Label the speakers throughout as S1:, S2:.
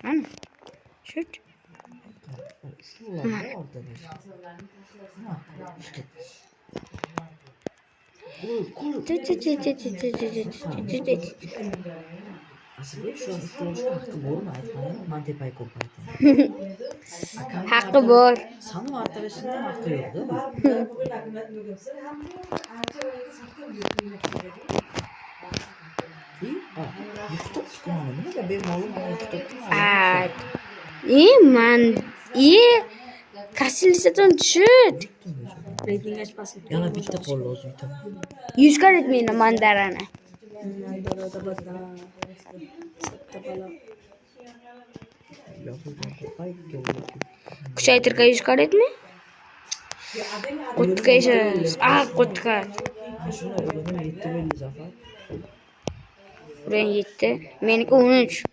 S1: Mana. Şut.
S2: Şuralarda orada bir. Aslında şu an ihtiyacı hakkı var mu aytmadım? Mantepay kopaydı.
S1: Hakkı bor.
S2: Sanım arkadaşından hakkı yok değil mi? İyi. Yüksek çıkmalı da benim oğlum bana yüksek
S1: Aa. İyi man. İyi. Kaçıncıdan şut.
S3: Rating açmasın.
S2: yana bitti kollu olsun tamam.
S1: 100 kar etmeyin mandarana.
S3: Mandara da bada. Satta bala.
S2: Yapacağım kopay geliyor.
S1: Kuchaytirga 100 kar etme. Qo'ttiga esa. Qo'ttiga.
S2: Şuna öğrenim yetti belli zafer.
S1: Buraya yetti. Meniki 13.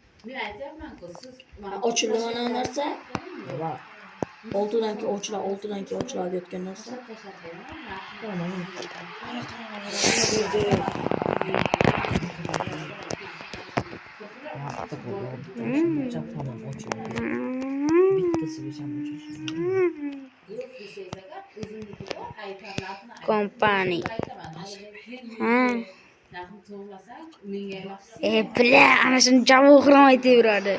S3: Ochilmani narsa.
S2: Baba.
S3: Oltidanki ochlar deyotgan narsa.
S1: Kompani. Ha. Pula ana shuni javob o'g'rim aytaveradi.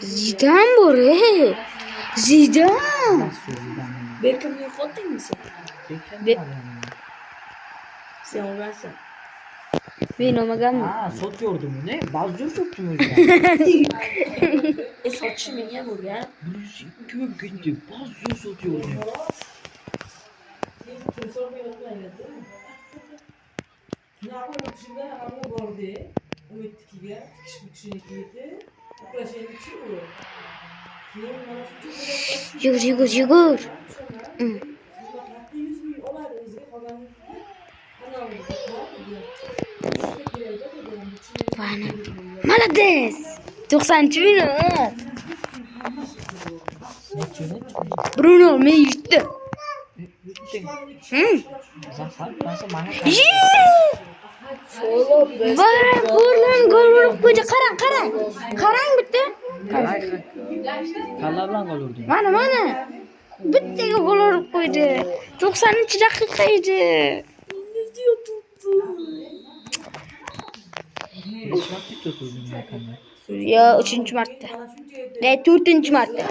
S1: Zidan bor, Zidan.
S3: Beckhamni yo'qotdingmi sen? Sen o'rgansan.
S1: Men olmaganmi?
S2: Sot yordum ne? Bazı sottum o yüzden.
S3: Sochish menga ham o'rgan.
S2: Birisi ikkiga ketdi. Bazı sot yordum.
S1: Yugur. Bana. Молодец. 90-minut. Bruno men yutdi.
S2: Zafer nasıl bana
S1: Gol urib qo'ydi. Qarang bitta.
S2: Kalarlan olurdu.
S1: Mana. Bittaga gol urib qo'ydi. 90-daqiqa edi.
S2: Vakit tuturdum yakında.
S1: Ya 3-marta. 4-marta.